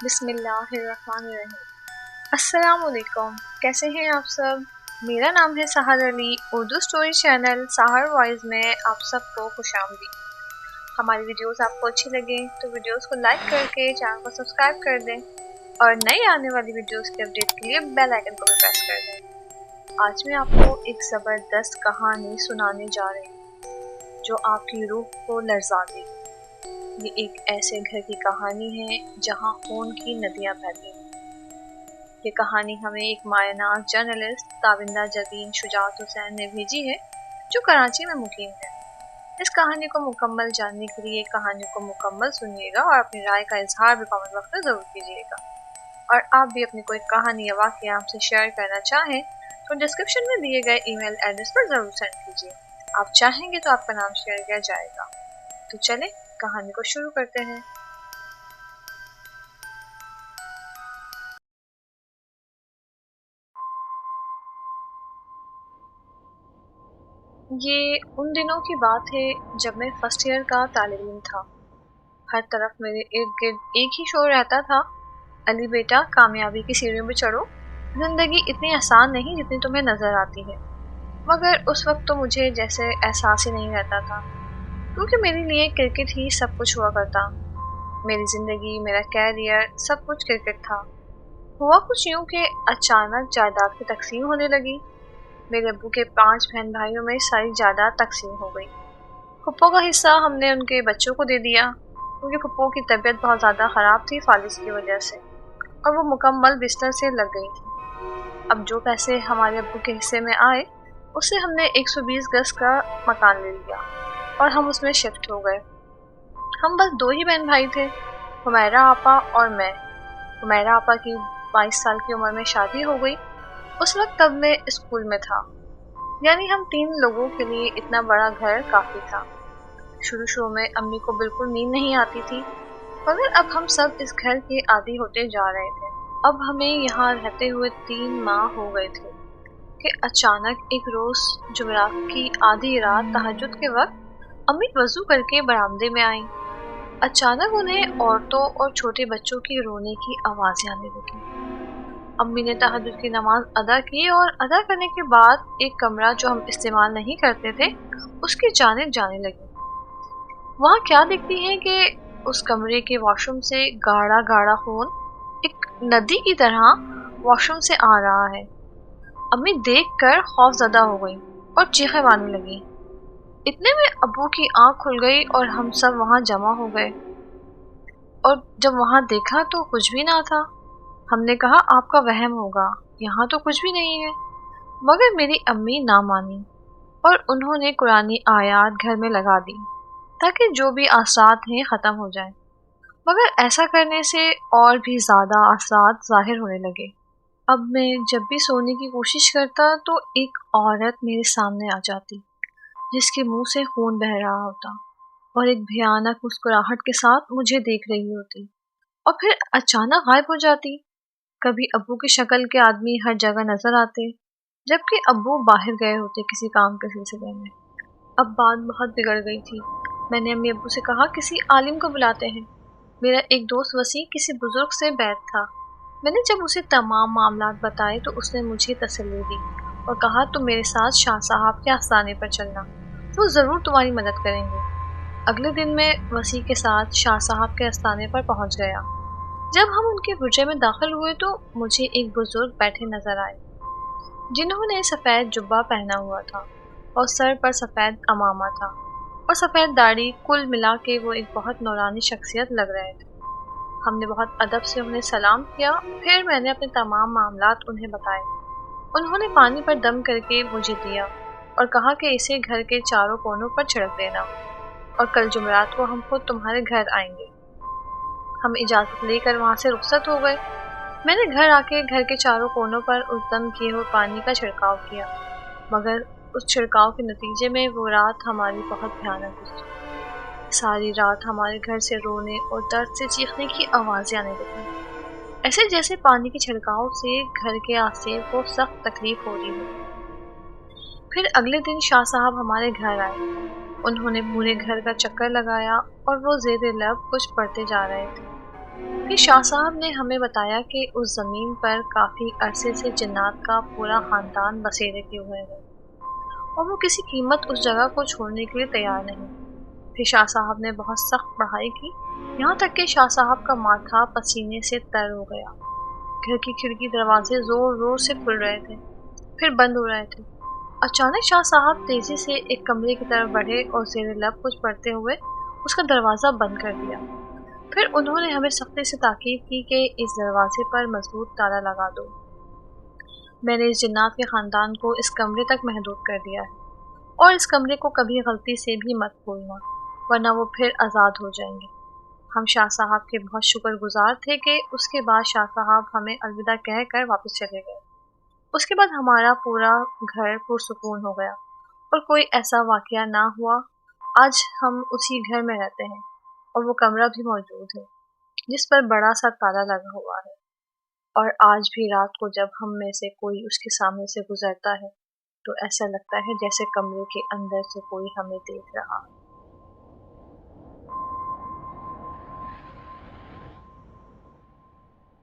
بسم اللہ الرحمن الرحیم۔ السلام علیکم، کیسے ہیں آپ سب؟ میرا نام ہے سحر علی۔ اردو سٹوری چینل سحر وائز میں آپ سب کو خوش آمدید۔ ہماری ویڈیوز آپ کو اچھی لگیں تو ویڈیوز کو لائک کر کے چینل کو سبسکرائب کر دیں اور نئی آنے والی ویڈیوز کے اپڈیٹ کے لیے بیل آئیکن کو بھی پریس کر دیں۔ آج میں آپ کو ایک زبردست کہانی سنانے جا رہی ہوں جو آپ کی روح کو لرزا دے گی۔ یہ ایک ایسے گھر کی کہانی ہے جہاں خون کی ندیاں بہتی ہیں۔ یہ کہانی ہمیں ایک مایہ ناز جرنلسٹ تابندہ جبین شجاعت حسین نے بھیجی ہے جو کراچی میں مقیم ہے۔ اس کہانی کو مکمل جاننے کے لیے کہانی کو مکمل سنیے گا اور اپنی رائے کا اظہار بھی کامنٹ باکس میں ضرور کیجیے گا۔ اور آپ بھی اپنی کوئی کہانی یا واقعہ ہم سے شیئر کرنا چاہیں تو ڈسکرپشن میں دیے گئے ای میل ایڈریس پر ضرور سینڈ کیجیے۔ آپ چاہیں گے تو آپ کا نام شیئر کیا جائے گا۔ تو چلیں کہانی کو شروع کرتے ہیں۔ یہ ان دنوں کی بات ہے جب میں فرسٹ ایئر کا طالب علم تھا۔ ہر طرف میرے ارد گرد ایک ہی شور رہتا تھا، علی بیٹا کامیابی کی سیڑھیوں پہ چڑھو، زندگی اتنی آسان نہیں جتنی تمہیں نظر آتی ہے۔ مگر اس وقت تو مجھے جیسے احساس ہی نہیں رہتا تھا، کیونکہ میرے لیے کرکٹ ہی سب کچھ ہوا کرتا۔ میری زندگی، میرا کیریئر، سب کچھ کرکٹ تھا۔ ہوا کچھ یوں کہ اچانک جائیداد کی تقسیم ہونے لگی۔ میرے ابو کے 5 بہن بھائیوں میں ساری جائیداد تقسیم ہو گئی۔ پھپھو کا حصہ ہم نے ان کے بچوں کو دے دیا، کیونکہ پھپھو کی طبیعت بہت زیادہ خراب تھی فالج کی وجہ سے، اور وہ مکمل بستر سے لگ گئی تھی۔ اب جو پیسے ہمارے ابو کے حصے میں آئے اس سے ہم نے 120 گز کا مکان لے لیا اور ہم اس میں شفٹ ہو گئے۔ ہم بس 2 ہی بہن بھائی تھے، حمیرہ آپا اور میں۔ حمیرہ آپا کی 22 سال کی عمر میں شادی ہو گئی۔ اس وقت تب میں اسکول میں تھا، یعنی ہم 3 لوگوں کے لیے اتنا بڑا گھر کافی تھا۔ شروع میں امی کو بالکل نیند نہیں آتی تھی، مگر اب ہم سب اس گھر کے عادی ہوتے جا رہے تھے۔ اب ہمیں یہاں رہتے ہوئے 3 ماہ ہو گئے تھے کہ اچانک ایک روز جمعرات کی آدھی رات تہجد کے وقت امی وضو کر کے برآمدے میں آئیں۔ اچانک انہیں عورتوں اور چھوٹے بچوں کی رونے کی آوازیں آنے لگیں۔ امی نے تہجد کی نماز ادا کی اور ادا کرنے کے بعد ایک کمرہ جو ہم استعمال نہیں کرتے تھے اس کی جانب جانے لگی۔ وہاں کیا دیکھتی ہیں کہ اس کمرے کے واش روم سے گاڑھا گاڑھا خون ایک ندی کی طرح واش روم سے آ رہا ہے۔ امی دیکھ کر خوف زدہ ہو گئی اور چیخیں مارنے لگی۔ اتنے میں ابو کی آنکھ کھل گئی اور ہم سب وہاں جمع ہو گئے، اور جب وہاں دیکھا تو کچھ بھی نہ تھا۔ ہم نے کہا آپ کا وہم ہوگا، یہاں تو کچھ بھی نہیں ہے، مگر میری امی نہ مانی اور انہوں نے قرآنی آیات گھر میں لگا دی تاکہ جو بھی آثات ہیں ختم ہو جائیں۔ مگر ایسا کرنے سے اور بھی زیادہ آثات ظاہر ہونے لگے۔ اب میں جب بھی سونے کی کوشش کرتا تو ایک عورت میرے سامنے آ جاتی جس کے منہ سے خون بہہ رہا ہوتا اور ایک بھیانک مسکراہٹ کے ساتھ مجھے دیکھ رہی ہوتی اور پھر اچانک غائب ہو جاتی۔ کبھی ابو کی شکل کے آدمی ہر جگہ نظر آتے، جبکہ ابو باہر گئے ہوتے کسی کام کے سلسلے میں۔ اب بات بہت بگڑ گئی تھی۔ میں نے امی ابو سے کہا کسی عالم کو بلاتے ہیں۔ میرا ایک دوست وسیع کسی بزرگ سے بیعت تھا۔ میں نے جب اسے تمام معاملات بتائے تو اس نے مجھے تسلی دی اور کہا تم میرے ساتھ شاہ صاحب کے آستانے پر چلنا، وہ ضرور تمہاری مدد کریں گے۔ اگلے دن میں وسیع کے ساتھ شاہ صاحب کے آستانے پر پہنچ گیا۔ جب ہم ان کے حجرے میں داخل ہوئے تو مجھے ایک بزرگ بیٹھے نظر آئے جنہوں نے سفید جبہ پہنا ہوا تھا اور سر پر سفید عمامہ تھا اور سفید داڑھی، کل ملا کے وہ ایک بہت نورانی شخصیت لگ رہے تھے۔ ہم نے بہت ادب سے انہیں سلام کیا، پھر میں نے اپنے تمام معاملات انہیں بتائے۔ انہوں نے پانی پر دم کر کے مجھے دیا اور کہا کہ اسے گھر کے چاروں کونوں پر چھڑک دینا اور کل جمعرات کو ہم خود تمہارے گھر آئیں گے۔ ہم اجازت لے کر وہاں سے رخصت ہو گئے۔ میں نے گھر آ کے گھر کے چاروں کونوں پر اس دم کیے ہوئے پانی کا چھڑکاؤ کیا، مگر اس چھڑکاؤ کے نتیجے میں وہ رات ہماری بہت بھیانک گزری۔ ساری رات ہمارے گھر سے رونے اور درد سے چیخنے کی آوازیں آنے لگیں، ایسے جیسے پانی کے چھڑکاؤ سے گھر کے آسیر کو سخت تکلیف ہو رہی ہو۔ پھر اگلے دن شاہ صاحب ہمارے گھر آئے۔ انہوں نے پورے گھر کا چکر لگایا اور وہ زیر لب کچھ پڑھتے جا رہے تھے۔ پھر شاہ صاحب نے ہمیں بتایا کہ اس زمین پر کافی عرصے سے جنات کا پورا خاندان بسیرے کیے ہوئے ہے اور وہ کسی قیمت اس جگہ کو چھوڑنے کے لیے تیار نہیں۔ پھر شاہ صاحب نے بہت سخت پڑھائی کی، یہاں تک کہ شاہ صاحب کا ماتھا پسینے سے تر ہو گیا۔ گھر کی کھڑکی دروازے زور زور سے کھل رہے تھے، پھر بند ہو رہے تھے۔ اچانک شاہ صاحب تیزی سے ایک کمرے کی طرف بڑھے اور زیر لب کچھ پڑھتے ہوئے اس کا دروازہ بند کر دیا۔ پھر انہوں نے ہمیں سختی سے تاکید کی کہ اس دروازے پر مضبوط تالا لگا دو۔ میں نے اس جنات کے خاندان کو اس کمرے تک محدود کر دیا ہے اور اس کمرے کو کبھی غلطی سے بھی مت کھولنا، ورنہ وہ پھر آزاد ہو جائیں گے۔ ہم شاہ صاحب کے بہت شکر گزار تھے کہ اس کے بعد شاہ صاحب ہمیں الوداع کہہ کر واپس چلے گئے۔ اس کے بعد ہمارا پورا گھر پرسکون ہو گیا اور کوئی ایسا واقعہ نہ ہوا۔ آج ہم اسی گھر میں رہتے ہیں اور وہ کمرہ بھی موجود ہے جس پر بڑا سا تالا لگا ہوا ہے، اور آج بھی رات کو جب ہم میں سے کوئی اس کے سامنے سے گزرتا ہے تو ایسا لگتا ہے جیسے کمرے کے اندر سے کوئی ہمیں دیکھ رہا ہے۔